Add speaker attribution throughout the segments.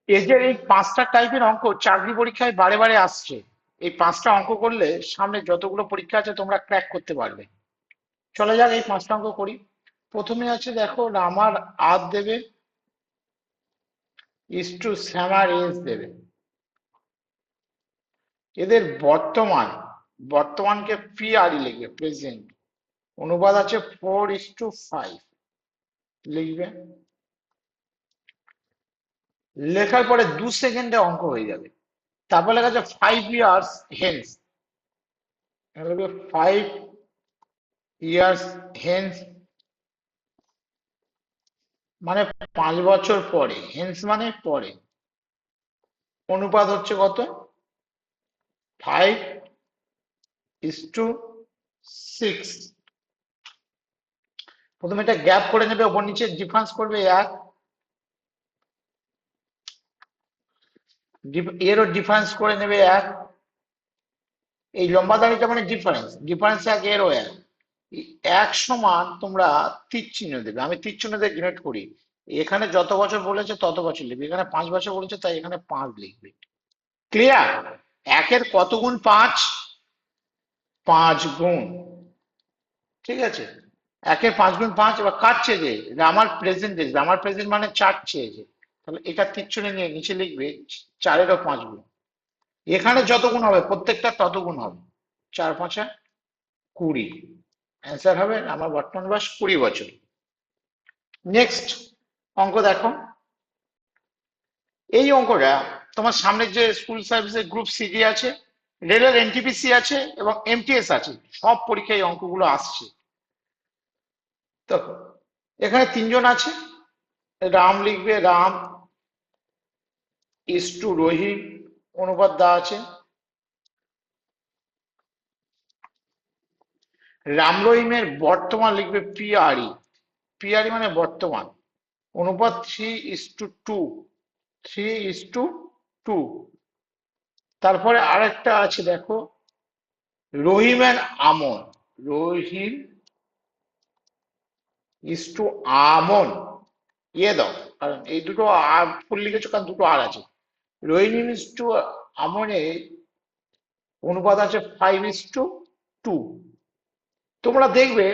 Speaker 1: এদের এই পাঁচটা টাইপের অঙ্ক চাকরি পরীক্ষায় বারে বারে আসছে। এই পাঁচটা অঙ্ক করলে সামনে যতগুলো পরীক্ষা আছে তোমরা ক্র্যাক করতে পারবে। চলে যাক এই পাঁচটা অঙ্ক করি। প্রথমে আছে দেখো, রামার আর দেবে, ইস টু শ্যামার এস দেবে। এদের বর্তমান, বর্তমানকে পি আর ই লিখবে, প্রেজেন্ট। অনুপাত আছে 4:5 লিখবে। লেখার পরে 2 সেকেন্ডে অঙ্ক হয়ে যাবে। তারপর লেখা আছে 5 years হেন্স, 5 years হেন্স মানে 5 বছর পরে, হেন্স মানে পরে। অনুপাত হচ্ছে কত? 5:6। প্রথমে এটা গ্যাপ করে নেবে, ওপর নিচে ডিফারেন্স করবে এক, এরও ডিফারেন্স করে নেবে এক। এই লম্বা দাড়িটা মানে ডিফারেন্স, ডিফারেন্স এক, এরও এক। এই এক সমান তোমরা তীর চিহ্ন দেবে, আমি তীর চিহ্ন দিয়ে ডিনোট করি। এখানে যত বছর বলেছে তত বছর লিখবে, এখানে 5 বছর বলেছে তাই এখানে 5 লিখবে। ক্লিয়ার? একের কত গুণ 5? 5 গুণ। ঠিক আছে, একের 5 গুণ 5। এবার কাটছে যে রামার প্রেজেন্ট, রামার প্রেজেন্ট মানে 4 চেয়েছে, তাহলে এটা তীর নিয়ে নিচে লিখবে 4-এরও 5 গুণ। এখানে যত গুণ হবে প্রত্যেকটা তত গুণ হবে। 4-5-20। অ্যান্সার হবে আমার বর্তমান বয়স 20 বছর। নেক্সট অঙ্ক দেখো। এই অঙ্কটা তোমার সামনে যে স্কুল সার্ভিসের গ্রুপ সিডি আছে, রেলের এনটিপিসি আছে এবং এমটিএস আছে, সব পরীক্ষায় এই অঙ্কগুলো আসছে। তো এখানে তিনজন আছে, রাম লিখবে, রাম ইস টু রহিম, অনুপাত দেওয়া আছে। রাম রহিমের বর্তমান লিখবে পিআরই, পিআরই মানে বর্তমান। অনুপাত 3:2, 3:2। তারপরে আরেকটা আছে দেখো, রহিম এন্ড আমন, রহিম ইস টু আমন। ইয়ে দাও, কারণ এই দুটো আর ফুল লিখেছো কারণ দুটো আর আছে। রহিম ইস টু আমনে অনুপাত আছে 5:2। তোমরা দেখবে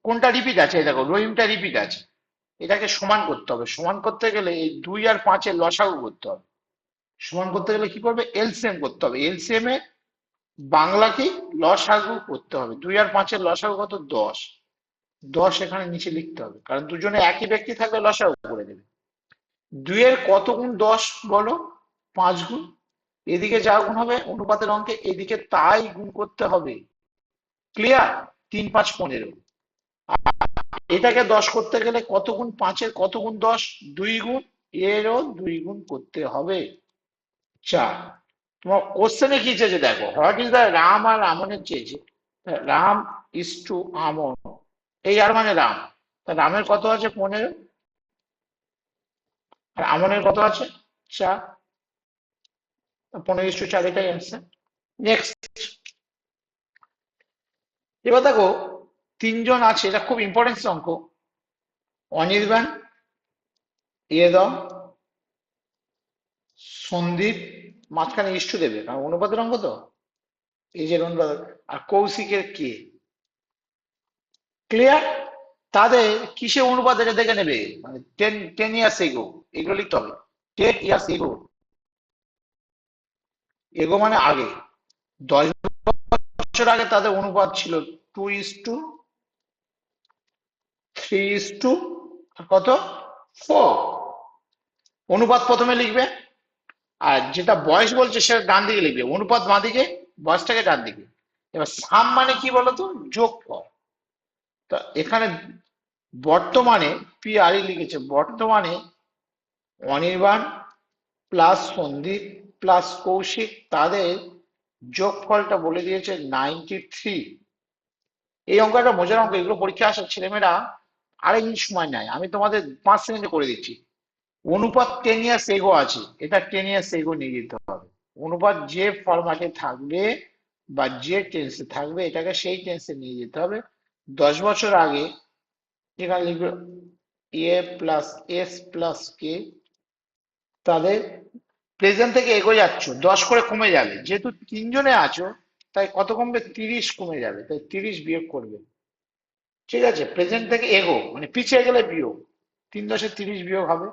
Speaker 1: কোনটা রিপিট আছে, এই দেখো রহিমটা রিপিট আছে। এটাকে সমান করতে হবে, সমান করতে গেলে এই 2 আর 5-এর লসাগু করতে হবে। সমান করতে গেলে কি করবে? এলসিএম করতে হবে। এলসিএম এ বাংলা কি? লসাগু করতে হবে। 2 আর 5-এর লসাগু কত? 10। 10 এখানে নিচে লিখতে হবে, কারণ দুজনে একই ব্যক্তি থাকলে লসাগু করে দেবে। 2 এর কত গুণ 10 বলো? 5 গুণ। এদিকে যা গুণ হবে অনুপাতের অঙ্কে এদিকে তাই গুণ করতে হবে। ক্লিয়ার? 3-5-15। এটাকে 10 করতে গেলে কত গুণ 5-এর কত গুণ 10? 2 গুণ। এরও 2 গুণ করতে হবে, 4। তোমার কোশ্চেনে কি চেয়েছে দেখো, হোয়াট ইজ দ্য রাম আর আমনের চেয়েছে। রাম ইজ টু আমন, এই আর মানে রাম। তা রামের কত আছে? 15। আর আমনের কত আছে? 4। 15:4, এটাই অ্যান্সার। নেক্সট। এবার দেখো, তিনজন আছে, এটা খুব ইম্পর্টেন্স অঙ্ক। অনির্বাণ, ইয়ে দাও, সন্দীপ, মাঝখানে ইস্টু দেবে কারণ অনুপাতের অঙ্ক তো, এই যে অনুপাত। আর কৌশিকের কে। ক্লিয়ার? তাদের কিসে অনুপাত এটা দেখে নেবে, মানে 10 years এগো, এগুলো লিখতে হবে। 10 years এগো, এগো মানে আগে, 10 বছর আগে তাদের অনুপাত ছিল 2:3:, কত? 4। অনুপাত প্রথমে লিখবে, আর যেটা বয়স বলছে সেটা ডান দিকে লিখবে, অনুপাত বাঁ দিকে, বয়সটাকে ডান দিকে। এবার সাম মানে কি বলতো? যোগফল। তা এখানে বর্তমানে পিআরই লিখেছে, বর্তমানে অনির্বাণ প্লাস সন্দীপ প্লাস কৌশিক, তাদের যোগফলটা বলে দিয়েছে 93। এই অঙ্কটা মজার অঙ্ক, এগুলো পরীক্ষা আসার ছেলেমেয়েরা আরেক মিনিট সময় নেয়, আমি তোমাদের 5 সেকেন্ডে করে দিচ্ছি। অনুপাত 10 years এগো আছে, এটা 10 years এগো নিয়ে যেতে হবে। অনুপাত যে ফরম্যাটে থাকবে বা যে টেন্সে থাকবে এটাকে সেই টেন্সে নিয়ে যেতে হবে। 10 বছর আগে এখানে লিখবে এ প্লাস এস প্লাস কে তাদের প্রেজেন্ট থেকে এগোয় যাচ্ছ, 10 করে কমে যাবে, যেহেতু তিনজনে আছো তাই কত কমবে, 30 কমে যাবে, তাই 30 বিয়োগ করবে। ঠিক আছে, প্রেজেন্ট থেকে এগো মানে পিছিয়ে গেলে বিয়োগ, 3×10 = 30 বিয়োগ হবে,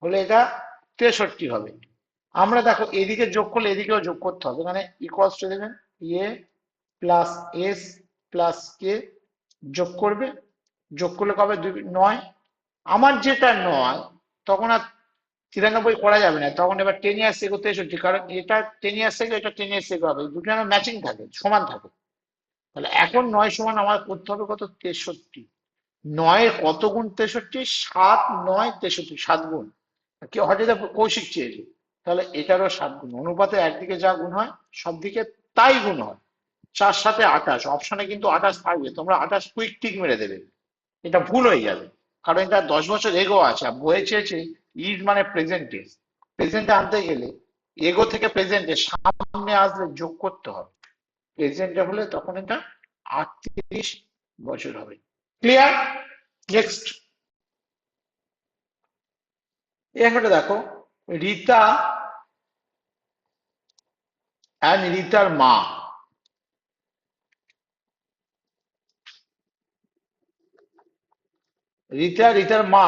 Speaker 1: হলে এটা 63 হবে। আমরা দেখো এদিকে যোগ করলে এদিকেও যোগ করতে হবে, মানে ইকুয়ালস টু দেবেন এ প্লাস এস প্লাস কে, যোগ করবে, যোগ করলে কবে 9। আমার যেটা 9, তখন আর 93 করা যাবে না, তখন এবার 10 ইয়ার্স এগো 63, কারণ এটা 10 ইয়ার্স এগো, এটা 10 ইয়ার্স এগো হবে, দুটো আমার ম্যাচিং থাকে, সমান থাকে। তাহলে এখন 9 সমান আমার করতে হবে কত, 63। 9-এর কত গুণ 63? 7, 9, 63, 7 গুণ। কেউ হয়তো এটা কৌশিক চেয়েছে, তাহলে এটারও 7 গুণ। অনুপাতে একদিকে যা গুণ হয় সব দিকে তাই গুণ হয়। 4×7 = 28, অপশনে কিন্তু 28 থাকবে, তোমরা 28 কুইক টিক মেরে দেবে, এটা ভুল হয়ে যাবে, কারণ এটা 10 বছর এগো আছে, আর বইয়ে চেয়েছে ইজ মানে প্রেজেন্টে, প্রেজেন্টে আনতে গেলে এগো থেকে প্রেজেন্টে সামনে আসলে যোগ করতে হবে, প্রেজেন্টে হলে তখন এটা 38 বছর হবে। ক্লিয়ার? নেক্সট, এখানে দেখো রীতা অ্যান্ড রীতার মা। রীতার মা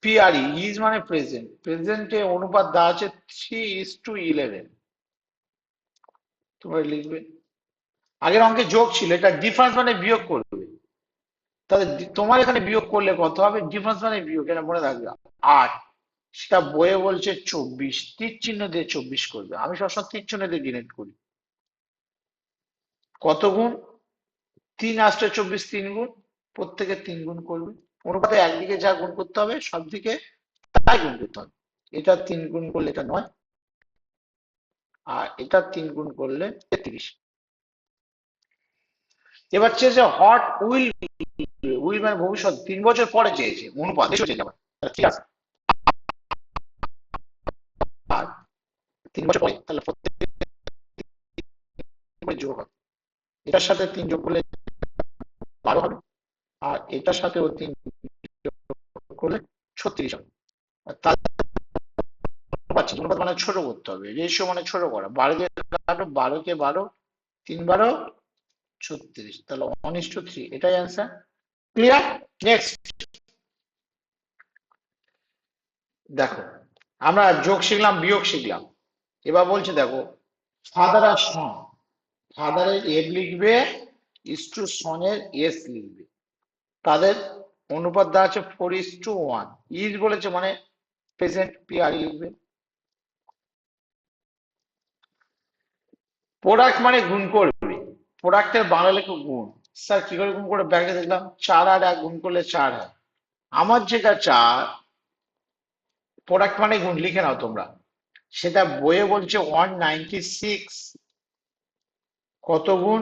Speaker 1: পিআরই, ইজ মানে প্রেজেন্ট, প্রেজেন্টে অনুপাত দেওয়া আছে 3:11। তোমরা লিখবে, আগের অঙ্কে যোগ ছিল, এটা ডিফারেন্স মানে বিয়োগ করবে, তাহলে তোমার এখানে বিয়োগ করলে কত হবে, ডিফারেন্স মানে বিয়োগ, এটা মনে রাখবে। 8, সেটা বইয়ে বলছে 24, তীর চিহ্ন দিয়ে 24 করবে, আমি সবসময় তীর চিহ্ন দিয়ে ডিনোট করি। কত গুণ, 3×8 = 24, 3 গুণ, প্রত্যেকে 3 গুণ করবে, অনুপাতে একদিকে যা গুণ করতে হবে সব দিকে তাই গুণ করতে হবে। এটা 3 গুণ করলে এটা 9, আর এটা 3 গুণ করলে 33। এবার চেয়েছে হট উইল, উইল মানে ভবিষ্যৎ, 3 বছর পরে চেয়েছে অনুপাত, এসে চেয়েছে আবার। ঠিক আছে, আর 3 বছর পরে, তাহলে প্রত্যেক যোগ হবে, এটার সাথে 3 যোগ করলে 12 হবে, আর এটার সাথেও 3 যোগ করলে 36 হবে। তাহলে পাচ্ছি অনুপাত মানে ছোট করতে হবে, রেশিও মানে ছোট করা, 12 দিয়ে কাটো, 12 কে 12, 3×12 = 36, তাহলে 1:3, এটাই অ্যান্সার। ক্লিয়ার? নেক্সট দেখো, আমরা যোগ শিখলাম, বিয়োগ শিখলাম, এবার বলছে দেখো ফাদার আর সন, ফাদারের এফ লিখবে, ইস্টু সনের এস লিখবে, তাদের অনুপাত দেওয়া আছে 4:1, ইজ বলেছে মানে প্রেজেন্ট, পিআর লিখবে। প্রোডাক্ট মানে গুণ করবে, প্রোডাক্টের বাংলা লেখো গুণ, স্যার কি করে গুণ করে, ব্যাগে দেখলাম 4 আর 1 গুণ করলে 4 হয়, আমার যেটা 4, প্রোডাক্ট মানে গুণ লিখে নাও তোমরা, সেটা বইয়ে বলছে 196, কত গুণ,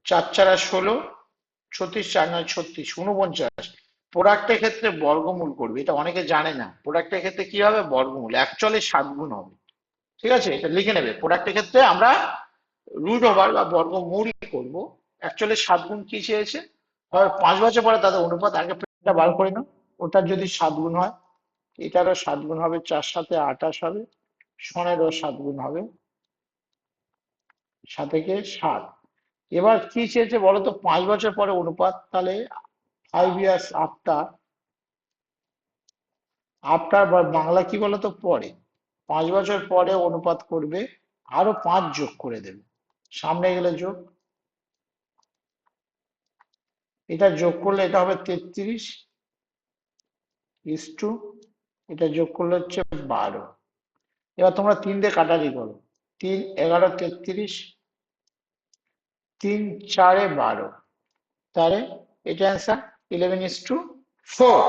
Speaker 1: 4×4 = 16, 36, 4×9 = 36, 49। প্রোডাক্টের ক্ষেত্রে বর্গমূল করবে, এটা অনেকে জানে না, প্রোডাক্টের ক্ষেত্রে কি হবে, বর্গমূল, অ্যাকচুয়ালি 7 গুণ হবে। ঠিক আছে, এটা লিখে নেবে, প্রোডাক্টের ক্ষেত্রে আমরা রুট ওভার বা বর্গমূল করব, অ্যাকচুয়ালি 7 গুণ কি চেয়েছে, হয় 5 বছর পরে তাদের অনুপাত, আগে এটা বার করে নাও, ওটার যদি 7 গুণ হয়, এটারও 7 গুণ হবে, 4×7 = 28 হবে, সনেরও 7 গুণ হবে, 7×7। এবার কি চেয়েছে বলতো, 5 বছর পরে অনুপাত, তাহলে 5 years আফটার, আফটার বা বাংলা কি বলতো, পরে, 5 বছর পরে অনুপাত করবে, আরো 5 যোগ করে দেবে, সামনে গেলে যোগ, এটা যোগ করলে এটা হবে 33, এটা যোগ করলে হচ্ছে 12। এবার তোমরা 3 দিয়ে কাটারি করো, 3, 11, 33, 3×4 = 12, তাহলে এটা অ্যান্সার 11:4।